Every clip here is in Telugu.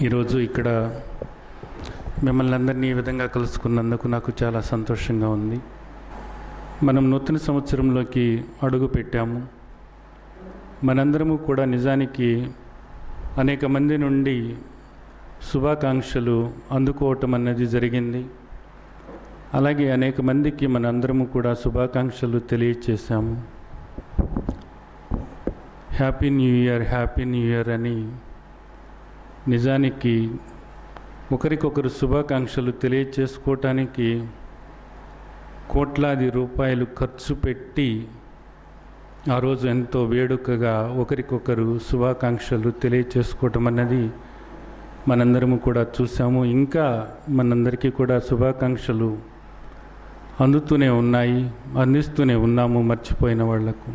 ఈరోజు ఇక్కడ మిమ్మల్ని అందరినీ ఈ విధంగా కలుసుకున్నందుకు నాకు చాలా సంతోషంగా ఉంది. మనం నూతన సంవత్సరంలోకి అడుగు పెట్టాము. మనందరము కూడా నిజానికి అనేక మంది నుండి శుభాకాంక్షలు అందుకోవటం అన్నది జరిగింది. అలాగే అనేక మందికి మనందరము కూడా శుభాకాంక్షలు తెలియచేశాము. Happy new year, happy new year అని నిజానికి ఒకరికొకరు శుభాకాంక్షలు తెలియచేసుకోవటానికి కోట్లాది రూపాయలు ఖర్చు పెట్టి ఆ రోజు ఎంతో వేడుకగా ఒకరికొకరు శుభాకాంక్షలు తెలియచేసుకోవటం అన్నది మనందరము కూడా చూసాము. ఇంకా మనందరికీ కూడా శుభాకాంక్షలు అందుతూనే ఉన్నాయి, అందిస్తూనే ఉన్నాము. మర్చిపోయిన వాళ్లకు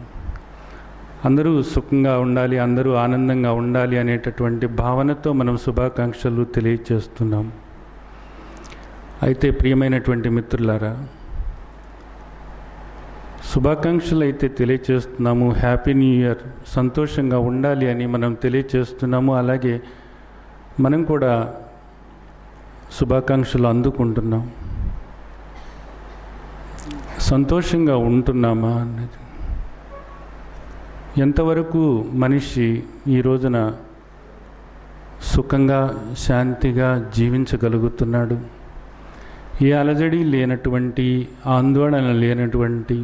అందరూ సుఖంగా ఉండాలి, అందరూ ఆనందంగా ఉండాలి అనేటటువంటి భావనతో మనం శుభాకాంక్షలు తెలియచేస్తున్నాం. అయితే ప్రియమైనటువంటి మిత్రులారా, శుభాకాంక్షలు అయితే తెలియచేస్తున్నాము, హ్యాపీ న్యూ ఇయర్, సంతోషంగా ఉండాలి అని మనం తెలియచేస్తున్నాము. అలాగే మనం కూడా శుభాకాంక్షలు అందుకుంటున్నాం. సంతోషంగా ఉంటున్నామా అన్నది, ఎంతవరకు మనిషి ఈ రోజున సుఖంగా శాంతిగా జీవించగలుగుతున్నాడు? ఏ అలజడి లేనటువంటి, ఆందోళన లేనటువంటి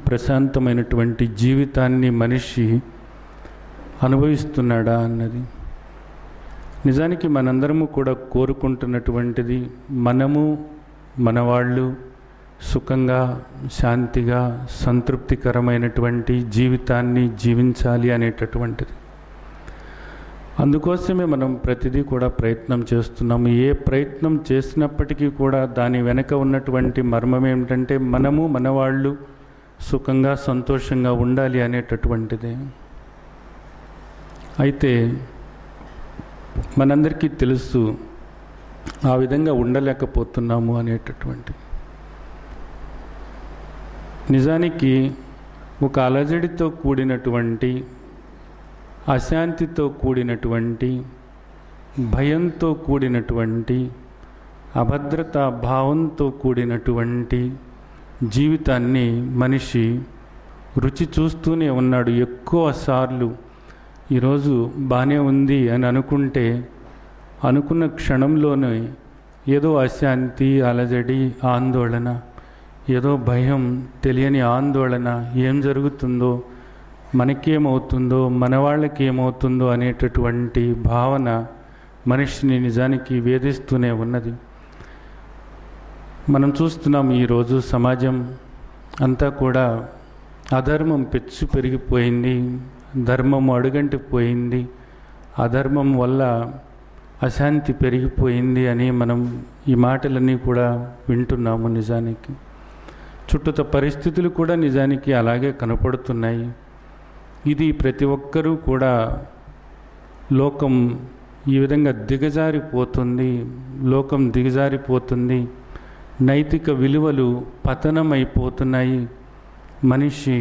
ప్రశాంతమైనటువంటి జీవితాన్ని మనిషి అనుభవిస్తున్నాడా అన్నది నిజానికి మనందరము కూడా కోరుకుంటున్నటువంటిది. మనము మనవాళ్ళు సుఖంగా శాంతిగా సంతృప్తికరమైనటువంటి జీవితాన్ని జీవించాలి అనేటటువంటిది. అందుకోసమే మనం ప్రతిదీ కూడా ప్రయత్నం చేస్తున్నాము. ఏ ప్రయత్నం చేసినప్పటికీ కూడా దాని వెనక ఉన్నటువంటి మర్మం ఏమిటంటే మనము మనవాళ్ళు సుఖంగా సంతోషంగా ఉండాలి అనేటటువంటిదే. అయితే మనందరికీ తెలుసు ఆ విధంగా ఉండలేకపోతున్నాము అనేటటువంటి. నిజానికి ఒక అలజడితో కూడినటువంటి, అశాంతితో కూడినటువంటి, భయంతో కూడినటువంటి, అభద్రతా భావంతో కూడినటువంటి జీవితాన్ని మనిషి రుచి చూస్తూనే ఉన్నాడు. ఎక్కువ సార్లు ఈరోజు బాగానే ఉంది అని అనుకుంటే అనుకున్న క్షణంలోనే ఏదో అశాంతి, అలజడి, ఆందోళన, ఏదో భయం, తెలియని ఆందోళన, ఏం జరుగుతుందో, మనకేమవుతుందో, మన వాళ్ళకి ఏమవుతుందో అనేటటువంటి భావన మనిషిని నిజానికి వేధిస్తూనే ఉన్నది. మనం చూస్తున్నాం ఈరోజు సమాజం అంతా కూడా అధర్మం పెచ్చు పెరిగిపోయింది, ధర్మం అడుగంటిపోయింది, అధర్మం వల్ల అశాంతి పెరిగిపోయింది అని మనం ఈ మాటలన్నీ కూడా వింటున్నాము. నిజానికి చుట్టూత పరిస్థితులు కూడా నిజానికి అలాగే కనపడుతున్నాయి. ఇది ప్రతి ఒక్కరూ కూడా లోకం ఈ విధంగా దిగజారిపోతుంది, లోకం దిగజారిపోతుంది, నైతిక విలువలు పతనమైపోతున్నాయి, మనిషి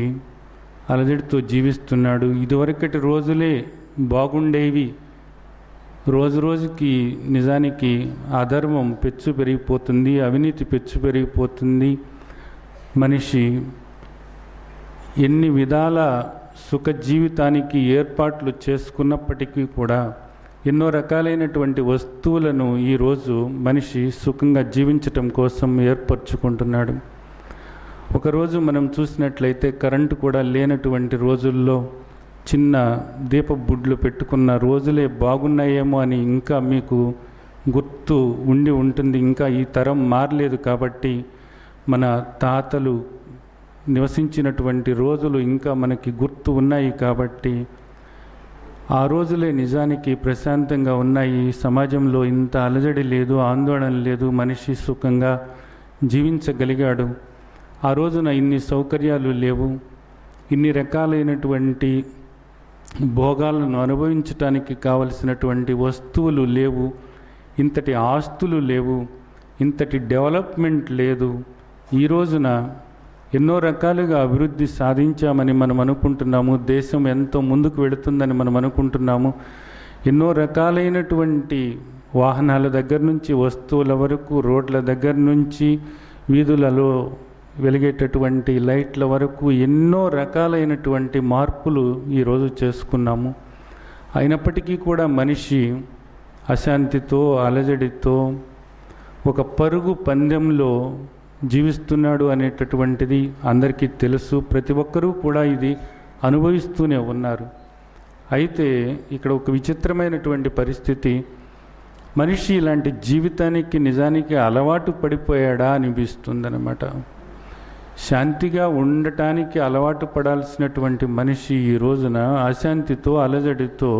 అలజడితో జీవిస్తున్నాడు. ఇదివరకటి రోజులే బాగుండేవి, రోజు రోజుకి నిజానికి అధర్మం పెచ్చు పెరిగిపోతుంది, అవినీతి పెచ్చు పెరిగిపోతుంది. మనిషి ఎన్ని విధాల సుఖ జీవితానికి ఏర్పాట్లు చేసుకున్నప్పటికీ కూడా ఎన్నో రకాలైనటువంటి వస్తువులను ఈరోజు మనిషి సుఖంగా జీవించటం కోసం ఏర్పరచుకుంటున్నాడు. ఒకరోజు మనం చూసినట్లయితే కరెంటు కూడా లేనటువంటి రోజుల్లో చిన్న దీపబుడ్లు పెట్టుకున్న రోజులే బాగున్నాయేమో అని ఇంకా మీకు గుర్తు ఉండి ఉంటుంది. ఇంకా ఈ తరం మారలేదు కాబట్టి మన తాతలు నివసించినటువంటి రోజులు ఇంకా మనకి గుర్తు ఉన్నాయి కాబట్టి ఆ రోజులే నిజానికి ప్రశాంతంగా ఉన్నాయి. సమాజంలో ఇంత అలజడి లేదు, ఆందోళన లేదు, మనిషి సుఖంగా జీవించగలిగాడు. ఆ రోజున ఇన్ని సౌకర్యాలు లేవు, ఇన్ని రకాలైనటువంటి భోగాలను అనుభవించటానికి కావలసినటువంటి వస్తువులు లేవు, ఇంతటి ఆస్తులు లేవు, ఇంతటి డెవలప్మెంట్ లేదు. ఈ రోజున ఎన్నో రకాలుగా అభివృద్ధి సాధించామని మనం అనుకుంటున్నాము, దేశం ఎంతో ముందుకు వెళుతుందని మనం అనుకుంటున్నాము. ఎన్నో రకాలైనటువంటి వాహనాల దగ్గర నుంచి వస్తువుల వరకు, రోడ్ల దగ్గర నుంచి వీధులలో వెలిగేటటువంటి లైట్ల వరకు ఎన్నో రకాలైనటువంటి మార్పులు ఈరోజు చేసుకున్నాము. అయినప్పటికీ కూడా మనిషి అశాంతితో, అలజడితో ఒక పరుగు పందెంలో జీవిస్తున్నాడు అనేటటువంటిది అందరికీ తెలుసు. ప్రతి ఒక్కరూ కూడా ఇది అనుభవిస్తూనే ఉన్నారు. అయితే ఇక్కడ ఒక విచిత్రమైనటువంటి పరిస్థితి, మనిషి ఇలాంటి జీవితానికి నిజానికి అలవాటు పడిపోయాడా అనిపిస్తుందన్నమాట. శాంతిగా ఉండటానికి అలవాటు పడాల్సినటువంటి మనిషి ఈ రోజున అశాంతితో, అలజడితో,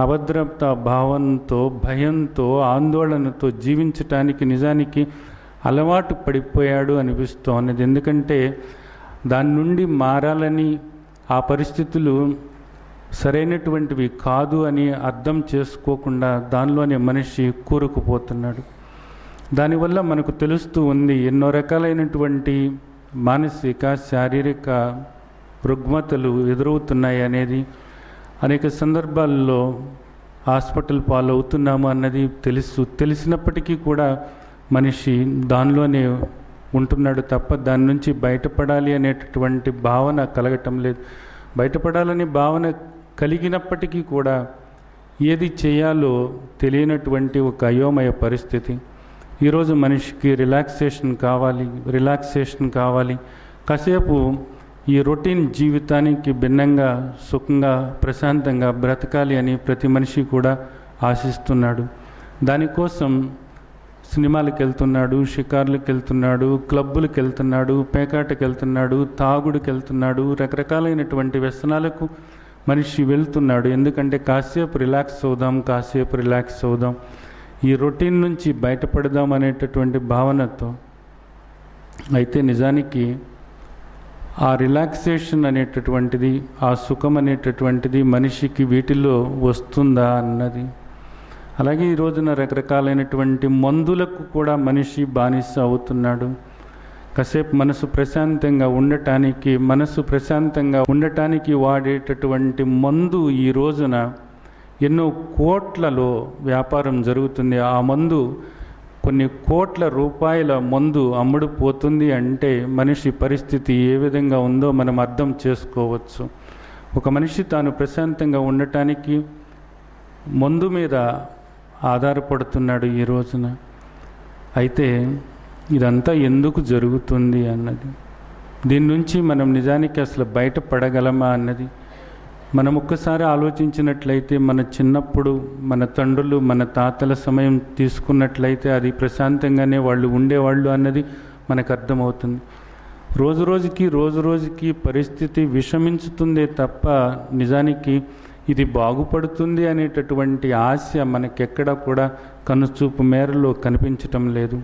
అభద్రతా భావంతో, భయంతో, ఆందోళనతో జీవించటానికి నిజానికి అలవాటు పడిపోయాడు అనిపిస్తోంది. ఎందుకంటే దాని నుండి మారాలని, ఆ పరిస్థితులు సరైనటువంటివి కాదు అని అర్థం చేసుకోకుండా దానిలోనే మనిషి కూరుకుపోతున్నాడు. దానివల్ల మనకు తెలుస్తూ ఉంది ఎన్నో రకాలైనటువంటి మానసిక, శారీరక రుగ్మతలు ఎదురవుతున్నాయి అనేది. అనేక సందర్భాల్లో హాస్పిటల్ పాలవుతున్నాము అన్నది తెలిసినప్పటికీ కూడా మనిషి దానిలోనే ఉంటున్నాడు తప్ప దాని నుంచి బయటపడాలి అనేటటువంటి భావన కలగటం లేదు. బయటపడాలని భావన కలిగినప్పటికీ కూడా ఏది చేయాలో తెలియనటువంటి ఒక అయోమయ పరిస్థితి. ఈరోజు మనిషికి రిలాక్సేషన్ కావాలి. కాసేపు ఈ రొటీన్ జీవితానికి భిన్నంగా సుఖంగా, ప్రశాంతంగా బ్రతకాలి అని ప్రతి మనిషి కూడా ఆశిస్తున్నాడు. దానికోసం సినిమాలకు వెళ్తున్నాడు, షికార్లకు వెళ్తున్నాడు, క్లబ్బులకు వెళ్తున్నాడు, పేకాటకు వెళ్తున్నాడు, తాగుడుకి వెళ్తున్నాడు, రకరకాలైనటువంటి వ్యసనాలకు మనిషి వెళ్తున్నాడు. ఎందుకంటే కాసేపు రిలాక్స్ అవుదాం, ఈ రొటీన్ నుంచి బయటపడదాం అనేటటువంటి భావనతో. అయితే నిజానికి ఆ రిలాక్సేషన్ అనేటటువంటిది, ఆ సుఖం అనేటటువంటిది మనిషికి వీటిలో వస్తుందా అన్నది. అలాగే ఈ రోజున రకరకాలైనటువంటి మందులకు కూడా మనిషి బానిస అవుతున్నాడు. కాసేపు మనసు ప్రశాంతంగా ఉండటానికి వాడేటటువంటి మందు ఈ రోజున ఎన్నో కోట్లలో వ్యాపారం జరుగుతుంది. ఆ మందు కొన్ని కోట్ల రూపాయల మందు అమ్ముడుపోతుంది అంటే మనిషి పరిస్థితి ఏ విధంగా ఉందో మనం అర్థం చేసుకోవచ్చు. ఒక మనిషి తాను ప్రశాంతంగా ఉండటానికి మందు మీద ఆధారపడుతున్నాడు ఈ రోజున. అయితే ఇదంతా ఎందుకు జరుగుతుంది అన్నది, దీని నుంచి మనం నిజానికి అసలు బయటపడగలమా అన్నది మనం ఒక్కసారి ఆలోచించినట్లయితే, మన చిన్నప్పుడు మన తండ్రులు, మన తాతల సమయం తీసుకున్నట్లయితే అది ప్రశాంతంగానే వాళ్ళు ఉండేవాళ్ళు అన్నది మనకు అర్థమవుతుంది. రోజు రోజుకి పరిస్థితి విషమించుతుందే తప్ప నిజానికి ఇది బాగుపడుతుంది అనేటటువంటి ఆశ మనకెక్కడ కూడా కనుచూపు మేరలో కనిపించటం లేదు.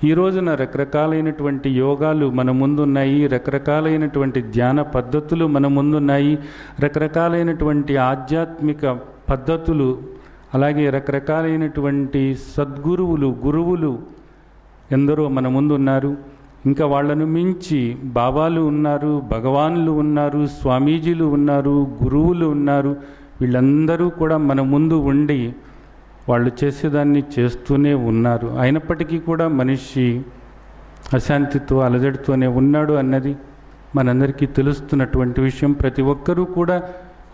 ఈ రోజున రకరకాలైనటువంటి యోగాలు మన ముందున్నాయి, రకరకాలైనటువంటి ధ్యాన పద్ధతులు మన ముందున్నాయి, రకరకాలైనటువంటి ఆధ్యాత్మిక పద్ధతులు, అలాగే రకరకాలైనటువంటి గురువులు ఎందరో మన ముందున్నారు. ఇంకా వాళ్ళను మించి బాబాలు ఉన్నారు, భగవాన్లు ఉన్నారు, స్వామీజీలు ఉన్నారు, గురువులు ఉన్నారు. వీళ్ళందరూ కూడా మన ముందు ఉండి వాళ్ళు చేసేదాన్ని చేస్తూనే ఉన్నారు. అయినప్పటికీ కూడా మనిషి అశాంతితో, అలజడితోనే ఉన్నాడు అన్నది మనందరికీ తెలుస్తున్నటువంటి విషయం. ప్రతి ఒక్కరూ కూడా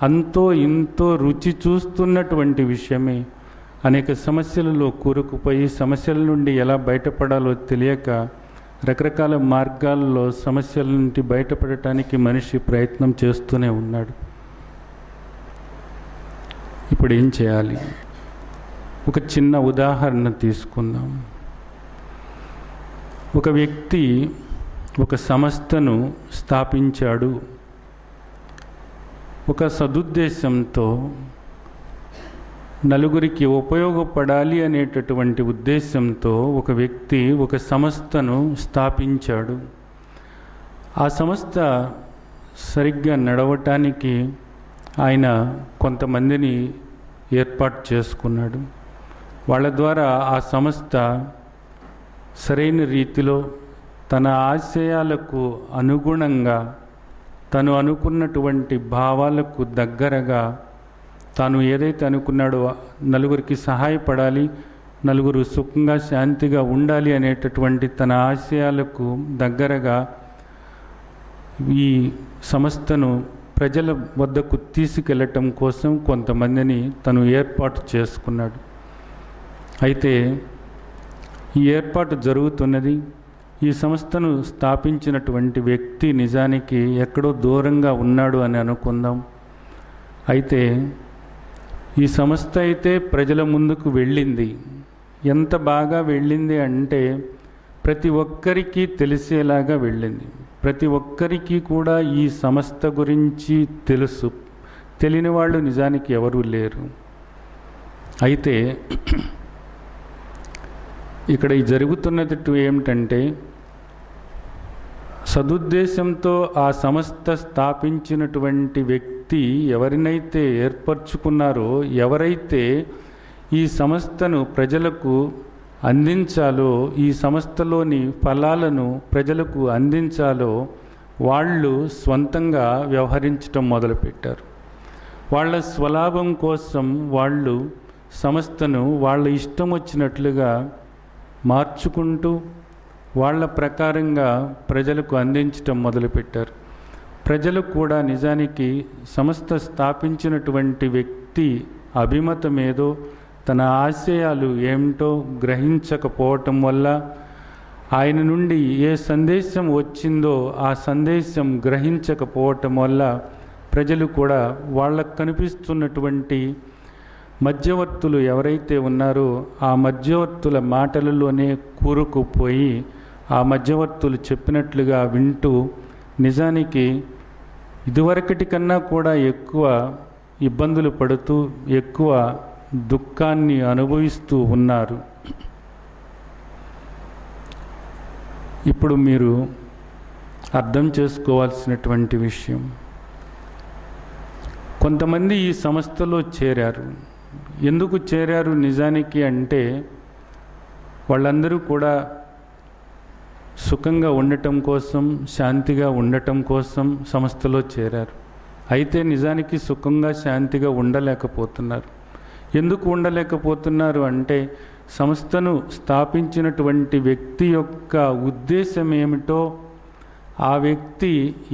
అంతో ఇంతో రుచి చూస్తున్నటువంటి విషయమే. అనేక సమస్యలలో కూరుకుపోయి సమస్యల నుండి ఎలా బయటపడాలో తెలియక రకరకాల మార్గాల్లో సమస్యల నుండి బయటపడటానికి మనిషి ప్రయత్నం చేస్తూనే ఉన్నాడు. ఇప్పుడు ఏం చేయాలి? ఒక చిన్న ఉదాహరణ తీసుకుందాం. ఒక వ్యక్తి ఒక సంస్థను స్థాపించాడు. ఒక సదుద్దేశంతో నలుగురికి ఉపయోగపడాలి అనేటటువంటి ఉద్దేశంతో ఒక వ్యక్తి ఒక సంస్థను స్థాపించాడు. ఆ సంస్థ సరిగ్గా నడవటానికి ఆయన కొంతమందిని ఏర్పాటు చేసుకున్నాడు. వాళ్ళ ద్వారా ఆ సంస్థ సరైన రీతిలో తన ఆశయాలకు అనుగుణంగా, తను అనుకున్నటువంటి భావాలకు దగ్గరగా తాను ఏదైతే అనుకున్నాడో నలుగురికి సహాయపడాలి, నలుగురు సుఖంగా శాంతిగా ఉండాలి అనేటటువంటి తన ఆశయాలకు దగ్గరగా ఈ సంస్థను ప్రజల వద్దకు తీసుకెళ్ళటం కోసం కొంతమందిని తను ఏర్పాటు చేసుకున్నాడు. అయితే ఈ ఏర్పాటు జరుగుతున్నది. ఈ సంస్థను స్థాపించినటువంటి వ్యక్తి నిజానికి ఎక్కడో దూరంగా ఉన్నాడు అని అనుకుందాం. అయితే ఈ సంస్థ అయితే ప్రజల ముందుకు వెళ్ళింది. ఎంత బాగా వెళ్ళింది అంటే ప్రతి ఒక్కరికి తెలిసేలాగా వెళ్ళింది. ప్రతి ఒక్కరికి కూడా ఈ సంస్థ గురించి తెలుసు. తెలియని వాళ్ళు నిజానికి ఎవరూ లేరు. అయితే ఇక్కడ ఈ జరుగుతున్నది ఏమిటంటే, సదుద్దేశంతో ఆ సంస్థ స్థాపించినటువంటి వ్యక్తి ఎవరినైతే ఏర్పరచుకున్నారో, ఎవరైతే ఈ సంస్థను ప్రజలకు అందించాలో, ఈ సంస్థలోని ఫలాలను ప్రజలకు అందించాలో వాళ్ళు స్వంతంగా వ్యవహరించటం మొదలుపెట్టారు. వాళ్ళ స్వలాభం కోసం వాళ్ళు సంస్థను వాళ్ళ ఇష్టం వచ్చినట్లుగా మార్చుకుంటూ వాళ్ళ ప్రకారంగా ప్రజలకు అందించటం మొదలుపెట్టారు. ప్రజలు కూడా నిజానికి సంస్థ స్థాపించినటువంటి వ్యక్తి అభిమతం ఏదో, తన ఆశయాలు ఏమిటో గ్రహించకపోవటం వల్ల, ఆయన నుండి ఏ సందేశం వచ్చిందో ఆ సందేశం గ్రహించకపోవటం వల్ల ప్రజలు కూడా వాళ్ళకు కనిపిస్తున్నటువంటి మధ్యవర్తులు ఎవరైతే ఉన్నారో ఆ మధ్యవర్తుల మాటలలోనే కూరుకుపోయి ఆ మధ్యవర్తులు చెప్పినట్లుగా వింటూ నిజానికి ఇదివరకటి కన్నా కూడా ఎక్కువ ఇబ్బందులు పడుతూ ఎక్కువ దుఃఖాన్ని అనుభవిస్తూ ఉన్నారు. ఇప్పుడు మీరు అర్థం చేసుకోవాల్సినటువంటి విషయం, కొంతమంది ఈ సంస్థలో చేరారు. ఎందుకు చేరారు నిజానికి అంటే, వాళ్ళందరూ కూడా సుఖంగా ఉండటం కోసం, శాంతిగా ఉండటం కోసం సంస్థలో చేరారు. అయితే నిజానికి సుఖంగా శాంతిగా ఉండలేకపోతున్నారు. ఎందుకు ఉండలేకపోతున్నారు అంటే, సంస్థను స్థాపించినటువంటి వ్యక్తి యొక్క ఉద్దేశం ఏమిటో, ఆ వ్యక్తి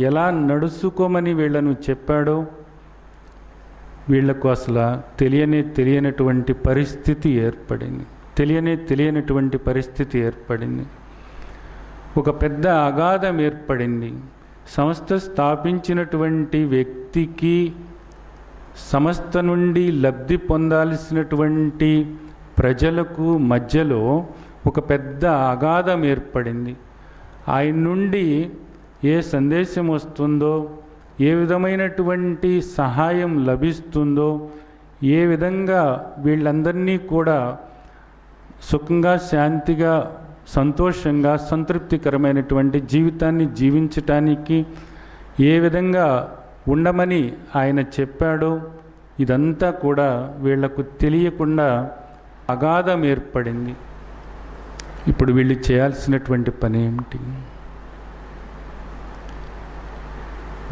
ఎలా నడుచుకోమని వీళ్ళను చెప్పాడో వీళ్లకు అసలు తెలియనటువంటి పరిస్థితి ఏర్పడింది. ఒక పెద్ద అగాధం ఏర్పడింది. సంస్థ స్థాపించినటువంటి వ్యక్తికి సంస్థ నుండి లబ్ధి పొందాల్సినటువంటి ప్రజలకు మధ్యలో ఒక పెద్ద అగాధం ఏర్పడింది. ఆయన నుండి ఏ సందేశం వస్తుందో, ఏ విధమైనటువంటి సహాయం లభిస్తుందో, ఏ విధంగా వీళ్ళందరినీ కూడా సుఖంగా శాంతిగా సంతోషంగా సంతృప్తికరమైనటువంటి జీవితాన్ని జీవించటానికి ఏ విధంగా ఉండమని ఆయన చెప్పాడో ఇదంతా కూడా వీళ్లకు తెలియకుండా అగాధం ఏర్పడింది. ఇప్పుడు వీళ్ళు చేయాల్సినటువంటి పని ఏమిటి?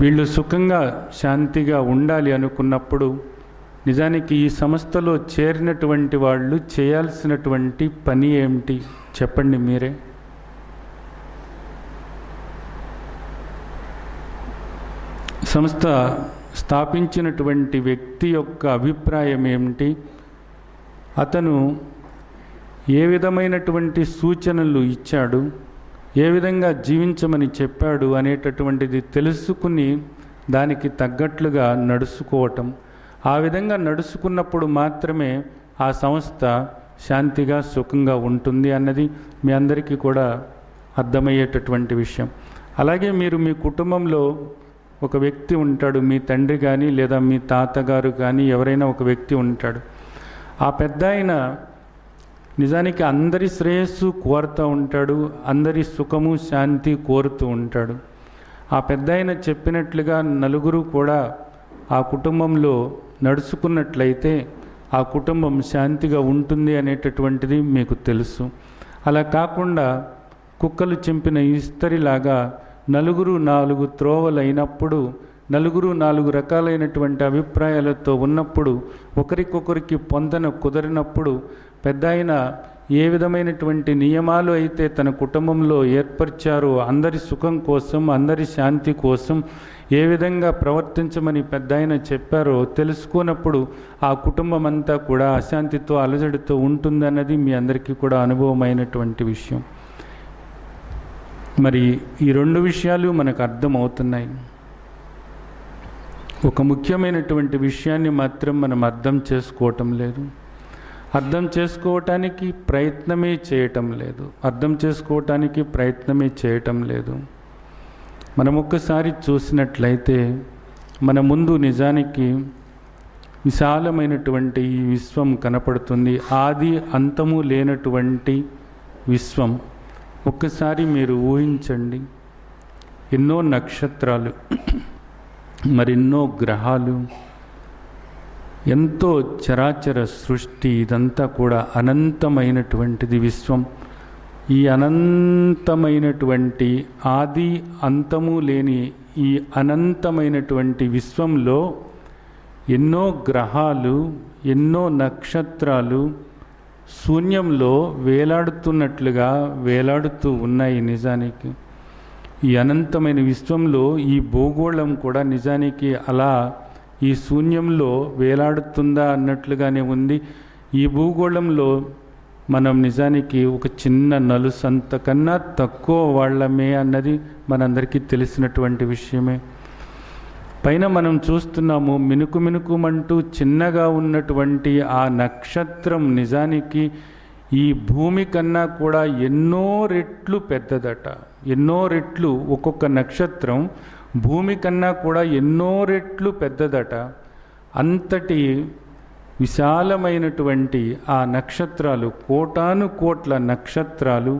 వీళ్ళు సుఖంగా శాంతిగా ఉండాలి అనుకున్నప్పుడు నిజానికి ఈ సంస్థలో చేరినటువంటి వాళ్ళు చేయాల్సినటువంటి పని ఏమిటి చెప్పండి మీరే. సంస్థ స్థాపించినటువంటి వ్యక్తి యొక్క అభిప్రాయం ఏమిటి, అతను ఏ విధమైనటువంటి సూచనలు ఇచ్చాడు, ఏ విధంగా జీవించమని చెప్పాడు అనేటటువంటిది తెలుసుకుని దానికి తగ్గట్లుగా నడుచుకోవటం. ఆ విధంగా నడుచుకున్నప్పుడు మాత్రమే ఆ సంస్థ శాంతిగా సుఖంగా ఉంటుంది అన్నది మీ అందరికీ కూడా అర్థమయ్యేటటువంటి విషయం. అలాగే మీరు మీ కుటుంబంలో ఒక వ్యక్తి ఉంటాడు, మీ తండ్రి కానీ లేదా మీ తాతగారు కానీ ఎవరైనా ఒక వ్యక్తి ఉంటాడు. ఆ పెద్ద ఆయన నిజానికి అందరి శ్రేయస్సు కోరుతూ ఉంటాడు, అందరి సుఖము శాంతి కోరుతూ ఉంటాడు. ఆ పెద్ద ఆయన చెప్పినట్లుగా నలుగురు కూడా ఆ కుటుంబంలో నడుచుకున్నట్లయితే ఆ కుటుంబం శాంతిగా ఉంటుంది అనేటటువంటిది మీకు తెలుసు. అలా కాకుండా కుక్కలు చింపిన ఇస్తరిలాగా నలుగురు నాలుగు త్రోవలు అయినప్పుడు నలుగురు 4 రకాలైనటువంటి అభిప్రాయాలతో ఉన్నప్పుడు, ఒకరికొకరికి పొందన కుదరినప్పుడు పెద్దాయన ఏ విధమైనటువంటి నియమాలు అయితే తన కుటుంబంలో ఏర్పరిచారో, అందరి సుఖం కోసం, అందరి శాంతి కోసం ఏ విధంగా ప్రవర్తించమని పెద్దాయన చెప్పారో తెలుసుకున్నప్పుడు ఆ కుటుంబం అంతా కూడా అశాంతితో, అలజడితో ఉంటుందన్నది మీ అందరికీ కూడా అనుభవమైనటువంటి విషయం. మరి ఈ 2 విషయాలు మనకు అర్థమవుతున్నాయి. ఒక ముఖ్యమైనటువంటి విషయాన్ని మాత్రం మనం అర్థం చేసుకోవటం లేదు. అర్థం చేసుకోవటానికి ప్రయత్నమే చేయటం లేదు. మనం ఒక్కసారి చూసినట్లయితే మన ముందు నిజానికి విశాలమైనటువంటి ఈ విశ్వం కనపడుతుంది. ఆది అంతము లేనటువంటి విశ్వం. ఒక్కసారి మీరు ఊహించండి, ఎన్నో నక్షత్రాలు, మరెన్నో గ్రహాలు, ఎంతో చరాచర సృష్టి, ఇదంతా కూడా అనంతమైనటువంటిది విశ్వం. ఈ అనంతమైనటువంటి ఆది అంతము లేని ఈ అనంతమైనటువంటి విశ్వంలో ఎన్నో గ్రహాలు, ఎన్నో నక్షత్రాలు శూన్యంలో వేలాడుతున్నట్లుగా వేలాడుతూ ఉన్నాయి. నిజానికి ఈ అనంతమైన విశ్వంలో ఈ భూగోళం కూడా నిజానికి అలా ఈ శూన్యంలో వేలాడుతుందా అన్నట్లుగానే ఉంది. ఈ భూగోళంలో మనం నిజానికి ఒక చిన్న నలుసంత కన్నా తక్కువ వాళ్ళమే అన్నది మనందరికీ తెలిసినటువంటి విషయమే. పైన మనం చూస్తున్నాము, మినుకుమంటూ చిన్నగా ఉన్నటువంటి ఆ నక్షత్రం నిజానికి ఈ భూమి కన్నా కూడా ఎన్నో రెట్లు పెద్దదట. ఎన్నో రెట్లు, ఒక్కొక్క నక్షత్రం భూమి కన్నా కూడా ఎన్నో రెట్లు పెద్దదట. అంతటి విశాలమైనటువంటి ఆ నక్షత్రాలు, కోటాను కోట్ల నక్షత్రాలు,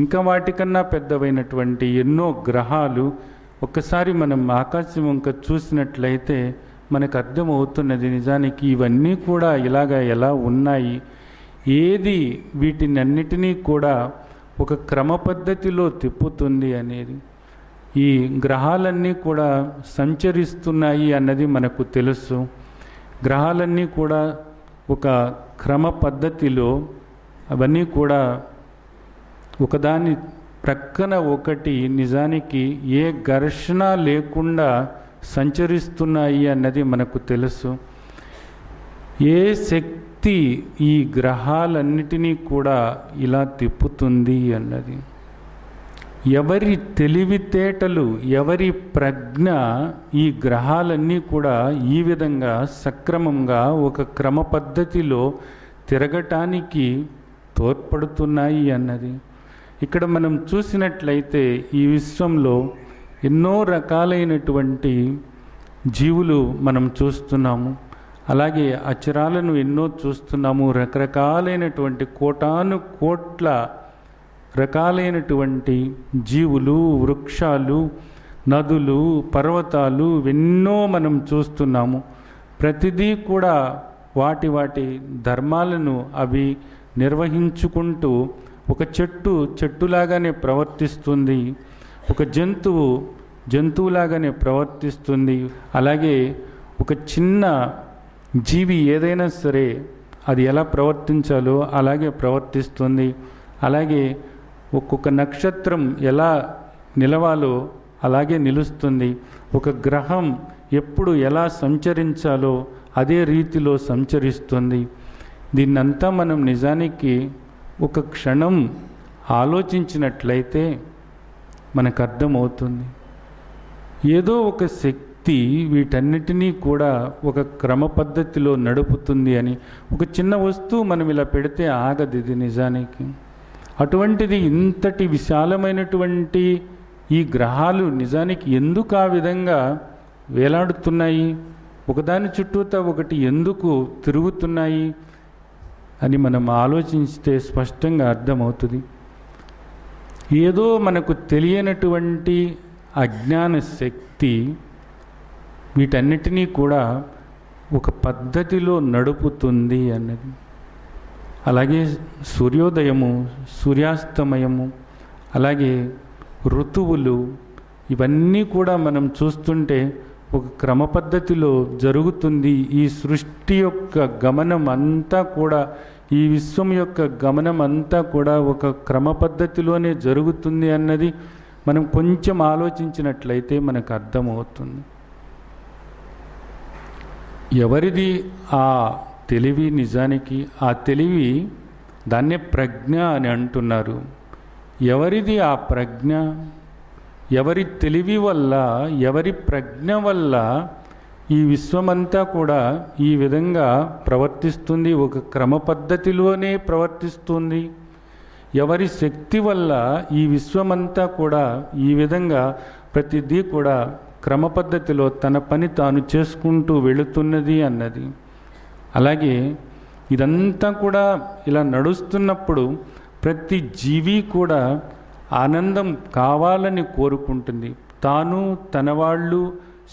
ఇంకా వాటికన్నా పెద్దవైనటువంటి ఎన్నో గ్రహాలు. ఒక్కసారి మనం ఆకాశం వంక చూసినట్లయితే మనకు అర్థమవుతున్నది నిజానికి ఇవన్నీ కూడా ఇలాగా ఎలా ఉన్నాయి, ఏది వీటినన్నిటినీ కూడా ఒక క్రమ పద్ధతిలో తిప్పుతుంది అనేది. ఈ గ్రహాలన్నీ కూడా సంచరిస్తున్నాయి అన్నది మనకు తెలుసు. గ్రహాలన్నీ కూడా ఒక క్రమ పద్ధతిలో అవన్నీ కూడా ఒకదాని ప్రక్కన ఒకటి నిజానికి ఏ ఘర్షణ లేకుండా సంచరిస్తున్నాయి అన్నది మనకు తెలుసు. ఏ శక్తి ఈ గ్రహాలన్నిటినీ కూడా ఇలా తిప్పుతుంది అన్నది, ఎవరి తెలివితేటలు, ఎవరి ప్రజ్ఞ ఈ గ్రహాలన్నీ కూడా ఈ విధంగా సక్రమంగా ఒక క్రమ పద్ధతిలో తిరగటానికి తోడ్పడుతున్నాయి అన్నది. ఇక్కడ మనం చూసినట్లయితే ఈ విశ్వంలో ఎన్నో రకాలైనటువంటి జీవులు మనం చూస్తున్నాము. అలాగే అచరాలను ఎన్నో చూస్తున్నాము. రకరకాలైనటువంటి కోటాను కోట్ల రకాలైనటువంటి జీవులు, వృక్షాలు, నదులు, పర్వతాలు ఎన్నో మనం చూస్తున్నాము. ప్రతిదీ కూడా వాటి వాటి ధర్మాలను అవి నిర్వహించుకుంటూ, ఒక చెట్టు చెట్టులాగానే ప్రవర్తిస్తుంది, ఒక జంతువు జంతువులాగానే ప్రవర్తిస్తుంది. అలాగే ఒక చిన్న జీవి ఏదైనా సరే అది ఎలా ప్రవర్తించాలో అలాగే ప్రవర్తిస్తుంది. అలాగే ఒక్కొక్క నక్షత్రం ఎలా నిలవాలో అలాగే నిలుస్తుంది. ఒక గ్రహం ఎప్పుడు ఎలా సంచరించాలో అదే రీతిలో సంచరిస్తుంది. దీన్నంతా మనం నిజానికి ఒక క్షణం ఆలోచించినట్లయితే మనకు అర్థమవుతుంది. ఏదో ఒక శక్తి వీటన్నిటినీ కూడా ఒక క్రమ పద్ధతిలో నడుపుతుంది అని. ఒక చిన్న వస్తువు మనం ఇలా పెడితే ఆగదు ఇది నిజానికి. అటువంటిది ఇంతటి విశాలమైనటువంటి ఈ గ్రహాలు నిజానికి ఎందుకు ఆ విధంగా వేలాడుతున్నాయి, ఒకదాని చుట్టూతా ఒకటి ఎందుకు తిరుగుతున్నాయి అని మనం ఆలోచిస్తే స్పష్టంగా అర్థమవుతుంది. ఏదో మనకు తెలియనటువంటి అజ్ఞాన శక్తి వీటన్నిటినీ కూడా ఒక పద్ధతిలో నడుపుతుంది అన్నది. అలాగే సూర్యోదయము, సూర్యాస్తమయము, అలాగే ఋతువులు, ఇవన్నీ కూడా మనం చూస్తుంటే ఒక క్రమ పద్ధతిలో జరుగుతుంది. ఈ సృష్టి యొక్క గమనం అంతా కూడా, ఈ విశ్వం యొక్క గమనం అంతా కూడా ఒక క్రమ పద్ధతిలోనే జరుగుతుంది అన్నది మనం కొంచెం ఆలోచించినట్లయితే మనకు అర్థమవుతుంది. ఎవరిది ఆ తెలివి? నిజానికి ఆ తెలివి దాన్నే ప్రజ్ఞ అని అంటున్నారు. ఎవరిది ఆ ప్రజ్ఞ? ఎవరి తెలివి వల్ల, ఎవరి ప్రజ్ఞ వల్ల ఈ విశ్వమంతా కూడా ఈ విధంగా ప్రవర్తిస్తుంది, ఒక క్రమ పద్ధతిలోనే ప్రవర్తిస్తుంది. ఎవరి శక్తి వల్ల ఈ విశ్వమంతా కూడా ఈ విధంగా ప్రతిదీ కూడా క్రమ పద్ధతిలో తన పని తాను చేసుకుంటూ వెళుతున్నది అన్నది. అలాగే ఇదంతా కూడా ఇలా నడుస్తున్నప్పుడు ప్రతి జీవి కూడా ఆనందం కావాలని కోరుకుంటుంది. తాను, తన వాళ్ళు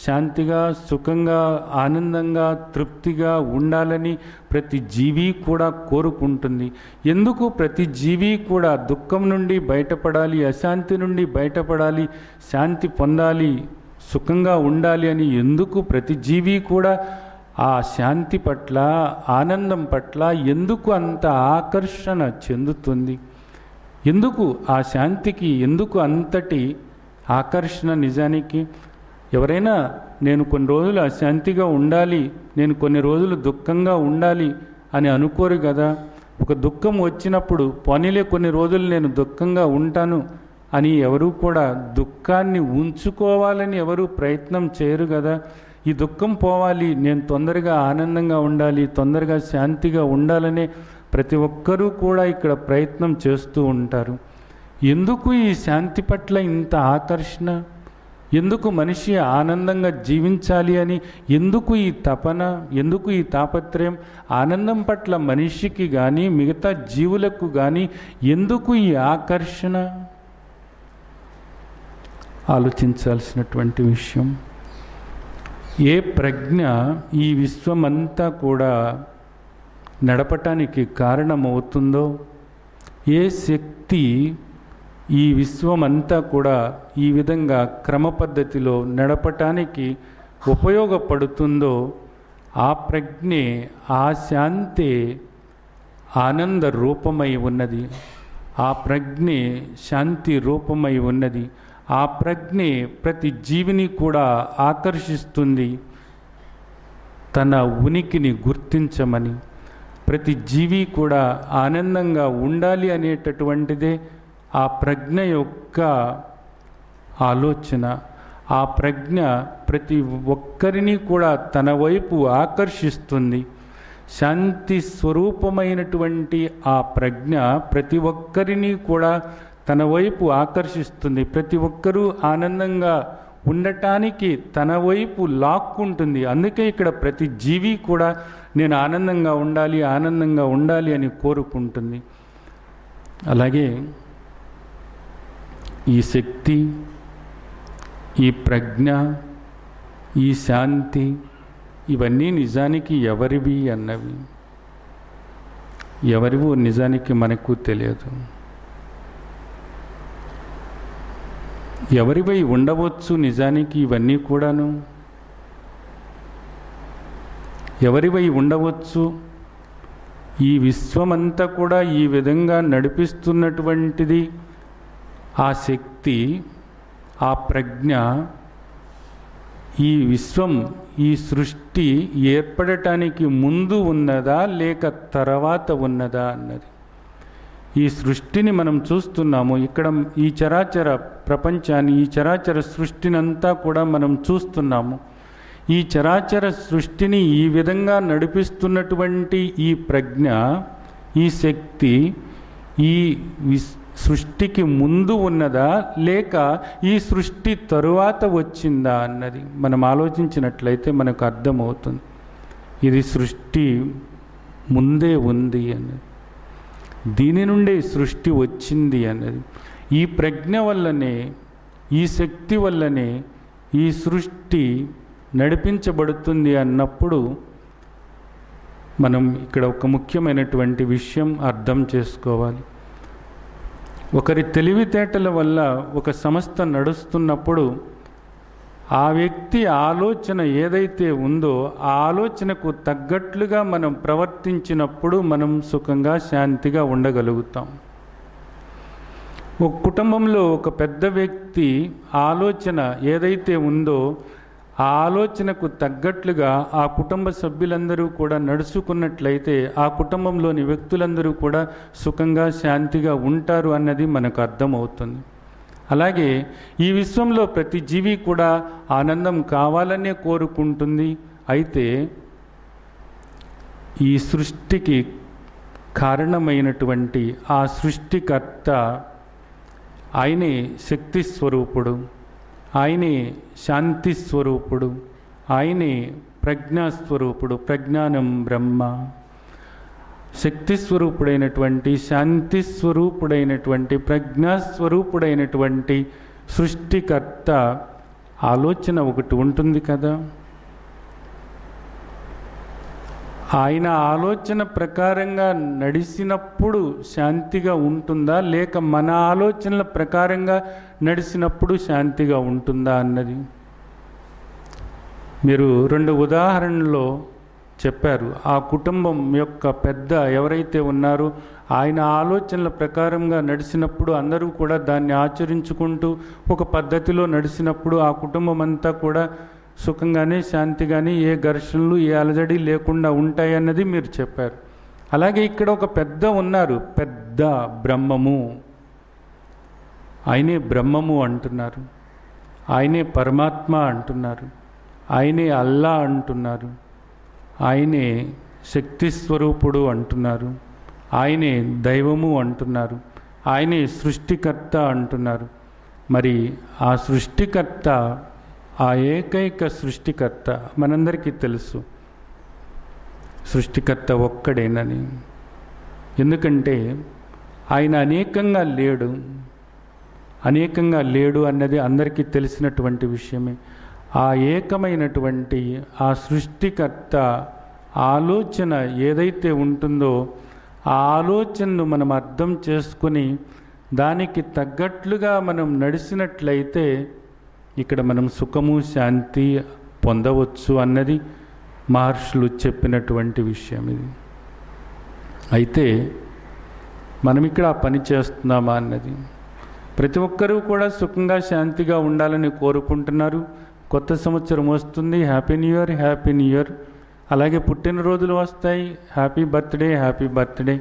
శాంతిగా, సుఖంగా, ఆనందంగా, తృప్తిగా ఉండాలని ప్రతి జీవి కూడా కోరుకుంటుంది. ఎందుకు ప్రతి జీవి కూడా దుఃఖం నుండి బయటపడాలి, అశాంతి నుండి బయటపడాలి, శాంతి పొందాలి, సుఖంగా ఉండాలి అని ఎందుకు ప్రతి జీవి కూడా ఆ శాంతి పట్ల, ఆనందం పట్ల ఎందుకు అంత ఆకర్షణ చెందుతుంది? ఎందుకు ఆ శాంతికి ఎందుకు అంతటి ఆకర్షణ? నిజానికి ఎవరైనా నేను కొన్ని రోజులు అశాంతిగా ఉండాలి, నేను కొన్ని రోజులు దుఃఖంగా ఉండాలి అని అనుకోరు కదా. ఒక దుఃఖం వచ్చినప్పుడు పోనీలే కొన్ని రోజులు నేను దుఃఖంగా ఉంటాను అని ఎవరు కూడా దుఃఖాన్ని ఉంచుకోవాలని ఎవరు ప్రయత్నం చేయరు కదా. ఈ దుఃఖం పోవాలి, నేను తొందరగా ఆనందంగా ఉండాలి, తొందరగా శాంతిగా ఉండాలనే ప్రతి ఒక్కరూ కూడా ఇక్కడ ప్రయత్నం చేస్తూ ఉంటారు. ఎందుకు ఈ శాంతి పట్ల ఇంత ఆకర్షణ? ఎందుకు మనిషి ఆనందంగా జీవించాలి అని ఎందుకు ఈ తపన, ఎందుకు ఈ తాపత్రయం? ఆనందం పట్ల మనిషికి కానీ మిగతా జీవులకు కానీ ఎందుకు ఈ ఆకర్షణ? ఆలోచించాల్సినటువంటి విషయం. ఏ ప్రజ్ఞ ఈ విశ్వమంతా కూడా నడపటానికి కారణమవుతుందో, ఏ శక్తి ఈ విశ్వమంతా కూడా ఈ విధంగా క్రమ పద్ధతిలో నడపటానికి ఉపయోగపడుతుందో ఆ ప్రజ్ఞే, ఆ శాంతే ఆనంద రూపమై ఉన్నది. ఆ ప్రజ్ఞే శాంతి రూపమై ఉన్నది. ఆ ప్రజ్ఞే ప్రతి జీవిని కూడా ఆకర్షిస్తుంది తన ఉనికిని గుర్తించమని. ప్రతి జీవి కూడా ఆనందంగా ఉండాలి అనేటటువంటిదే ఆ ప్రజ్ఞ యొక్క ఆలోచన. ఆ ప్రజ్ఞ ప్రతి ఒక్కరిని కూడా తన వైపు ఆకర్షిస్తుంది. శాంతి స్వరూపమైనటువంటి ఆ ప్రజ్ఞ ప్రతి ఒక్కరిని కూడా తన వైపు ఆకర్షిస్తుంది. ప్రతి ఒక్కరూ ఆనందంగా ఉండటానికి తన వైపు లాక్కుంటుంది. అందుకే ఇక్కడ ప్రతి జీవి కూడా నేను ఆనందంగా ఉండాలి, ఆనందంగా ఉండాలి అని కోరుకుంటుంది. అలాగే ఈ శక్తి, ఈ ప్రజ్ఞ, ఈ శాంతి ఇవన్నీ నిజానికి ఎవరివి అన్నవి? ఎవరివో నిజానికి మనకు తెలియదు. ఎవరివై ఉండవచ్చు నిజానికి ఇవన్నీ కూడాను? ఎవరివై ఉండవచ్చు? ఈ విశ్వమంతా కూడా ఈ విధంగా నడిపిస్తున్నటువంటిది ఆ శక్తి, ఆ ప్రజ్ఞ. ఈ విశ్వం, ఈ సృష్టి ఏర్పడటానికి ముందు ఉన్నదా లేక తర్వాత ఉన్నదా అన్నది. ఈ సృష్టిని మనం చూస్తున్నాము. ఇక్కడ ఈ చరాచర ప్రపంచాన్ని, ఈ చరాచర సృష్టినంతా కూడా మనం చూస్తున్నాము. ఈ చరాచర సృష్టిని ఈ విధంగా నడిపిస్తున్నటువంటి ఈ ప్రజ్ఞ, ఈ శక్తి ఈ సృష్టికి ముందు ఉన్నదా లేక ఈ సృష్టి తరువాత వచ్చిందా అన్నది మనం ఆలోచించినట్లయితే మనకు అర్థమవుతుంది. ఇది సృష్టి ముందే ఉంది అన్నది, దీని నుండే సృష్టి వచ్చింది అన్నది. ఈ ప్రజ్ఞ వల్లనే, ఈ శక్తి వల్లనే ఈ సృష్టి నడిపించబడుతుంది అన్నప్పుడు మనం ఇక్కడ ఒక ముఖ్యమైనటువంటి విషయం అర్థం చేసుకోవాలి. ఒకరి తెలివితేటల వల్ల ఒక సంస్థ నడుస్తున్నప్పుడు ఆ వ్యక్తి ఆలోచన ఏదైతే ఉందో ఆ ఆలోచనకు తగ్గట్లుగా మనం ప్రవర్తించినప్పుడు మనం సుఖంగా శాంతిగా ఉండగలుగుతాం. ఒక కుటుంబంలో ఒక పెద్ద వ్యక్తి ఆలోచన ఏదైతే ఉందో ఆ ఆలోచనకు తగ్గట్లుగా ఆ కుటుంబ సభ్యులందరూ కూడా నడుచుకున్నట్లయితే ఆ కుటుంబంలోని వ్యక్తులందరూ కూడా సుఖంగా శాంతిగా ఉంటారు అన్నది మనకు అర్థమవుతుంది. అలాగే ఈ విశ్వంలో ప్రతి జీవి కూడా ఆనందం కావాలనే కోరుకుంటుంది. అయితే ఈ సృష్టికి కారణమైనటువంటి ఆ సృష్టికర్త ఆయనే శక్తి స్వరూపుడు, ఆయనే శాంతి స్వరూపుడు, ఆయనే ప్రజ్ఞాస్వరూపుడు. ప్రజ్ఞానం బ్రహ్మ. శక్తి స్వరూపుడైనటువంటి, శాంతి స్వరూపుడైనటువంటి, ప్రజ్ఞాస్వరూపుడైనటువంటి సృష్టికర్త ఆలోచన ఒకటి ఉంటుంది కదా. ఆయన ఆలోచన ప్రకారంగా నడిచినప్పుడు శాంతిగా ఉంటుందా, లేక మన ఆలోచనల ప్రకారంగా నడిచినప్పుడు శాంతిగా ఉంటుందా అన్నది మీరు 2 ఉదాహరణలో చెప్పారు. ఆ కుటుంబం యొక్క పెద్ద ఎవరైతే ఉన్నారో ఆయన ఆలోచనల ప్రకారంగా నడిచినప్పుడు అందరూ కూడా దాన్ని ఆచరించుకుంటూ ఒక పద్ధతిలో నడిచినప్పుడు ఆ కుటుంబం అంతా కూడా సుఖంగానే శాంతిగానే ఏ ఘర్షణలు ఏ అలజడి లేకుండా ఉంటాయన్నది మీరు చెప్పారు. అలాగే ఇక్కడ ఒక పెద్ద ఉన్నారు, పెద్ద బ్రహ్మము. ఆయనే బ్రహ్మము అంటున్నారు, ఆయనే పరమాత్మ అంటున్నారు, ఆయనే అల్లా అంటున్నారు, ఆయనే శక్తి స్వరూపుడు అంటున్నారు, ఆయనే దైవము అంటున్నారు, ఆయనే సృష్టికర్త అంటున్నారు. మరి ఆ సృష్టికర్త, ఆ ఏకైక సృష్టికర్త మనందరికీ తెలుసు సృష్టికర్త ఒక్కడేనని. ఎందుకంటే ఆయన అనేకంగా లేడు అన్నది అందరికీ తెలిసినటువంటి విషయమే. ఆ ఏకమైనటువంటి ఆ సృష్టికర్త ఆలోచన ఏదైతే ఉంటుందో ఆ ఆలోచనను మనం అర్థం చేసుకుని దానికి తగ్గట్లుగా మనం నడిచినట్లయితే ఇక్కడ మనం సుఖము శాంతి పొందవచ్చు అన్నది మహర్షులు చెప్పినటువంటి విషయం ఇది. అయితే మనం ఇక్కడ ఆ పని చేస్తున్నామా అన్నది. ప్రతి ఒక్కరూ కూడా సుఖంగా శాంతిగా ఉండాలని కోరుకుంటున్నారు. కొత్త సంవత్సరం వస్తుంది, happy new year, happy new year. అలాగే పుట్టినరోజులు వస్తాయి, హ్యాపీ బర్త్డే, హ్యాపీ బర్త్డే.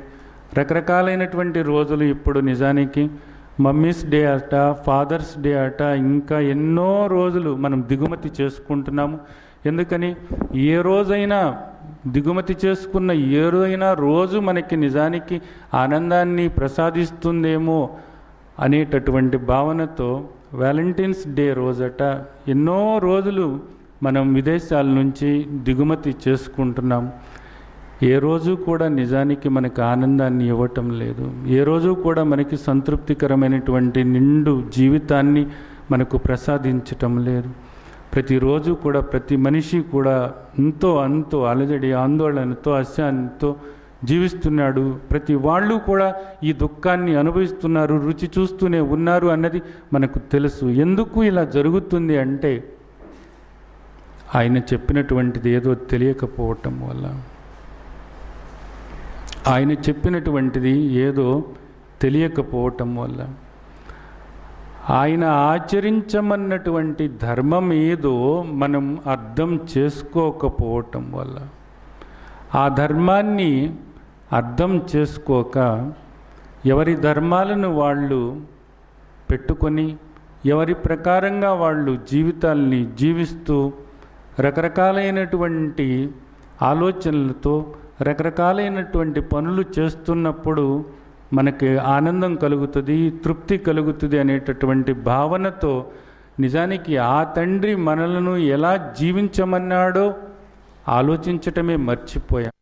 రకరకాలైనటువంటి రోజులు ఇప్పుడు నిజానికి మమ్మీస్ డే అట, ఫాదర్స్ డే అట, ఇంకా ఎన్నో రోజులు మనం దిగుమతి చేసుకుంటున్నాము. ఎందుకని ఏ రోజైనా దిగుమతి చేసుకున్న ఏ రోజైనా రోజు మనకి నిజానికి ఆనందాన్ని ప్రసాదిస్తుందేమో అనేటటువంటి భావనతో వ్యాలంటైన్స్ డే రోజట ఎన్నో రోజులు మనం విదేశాల నుంచి దిగుమతి చేసుకుంటున్నాము. ఏ రోజు కూడా నిజానికి మనకు ఆనందాన్ని ఇవ్వటం లేదు. ఏ రోజు కూడా మనకి సంతృప్తికరమైనటువంటి నిండు జీవితాన్ని మనకు ప్రసాదించటం లేదు. ప్రతిరోజు కూడా ప్రతి మనిషి కూడా అంతో అలజడి, ఆందోళనతో, అశాంతితో జీవిస్తున్నాడు. ప్రతి వాళ్ళు కూడా ఈ దుఃఖాన్ని అనుభవిస్తున్నారు, రుచి చూస్తూనే ఉన్నారు అన్నది మనకు తెలుసు. ఎందుకు ఇలా జరుగుతుంది అంటే ఆయన చెప్పినటువంటిది ఏదో తెలియకపోవటం వల్ల, ఆయన చెప్పినటువంటిది ఏదో తెలియకపోవటం వల్ల, ఆయన ఆచరించమన్నటువంటి ధర్మం ఏదో మనం అర్థం చేసుకోకపోవటం వల్ల, ఆ ధర్మాన్ని అర్థం చేసుకోక ఎవరి ధర్మాలను వాళ్ళు పెట్టుకొని ఎవరి ప్రకారంగా వాళ్ళు జీవితాల్ని జీవిస్తూ రకరకాలైనటువంటి ఆలోచనలతో రకరకాలైనటువంటి పనులు చేస్తున్నప్పుడు మనకి ఆనందం కలుగుతుంది, తృప్తి కలుగుతుంది అనేటటువంటి భావనతో నిజానికి ఆ తండ్రి మనలను ఎలా జీవించమన్నాడో ఆలోచించటమే మర్చిపోయాం.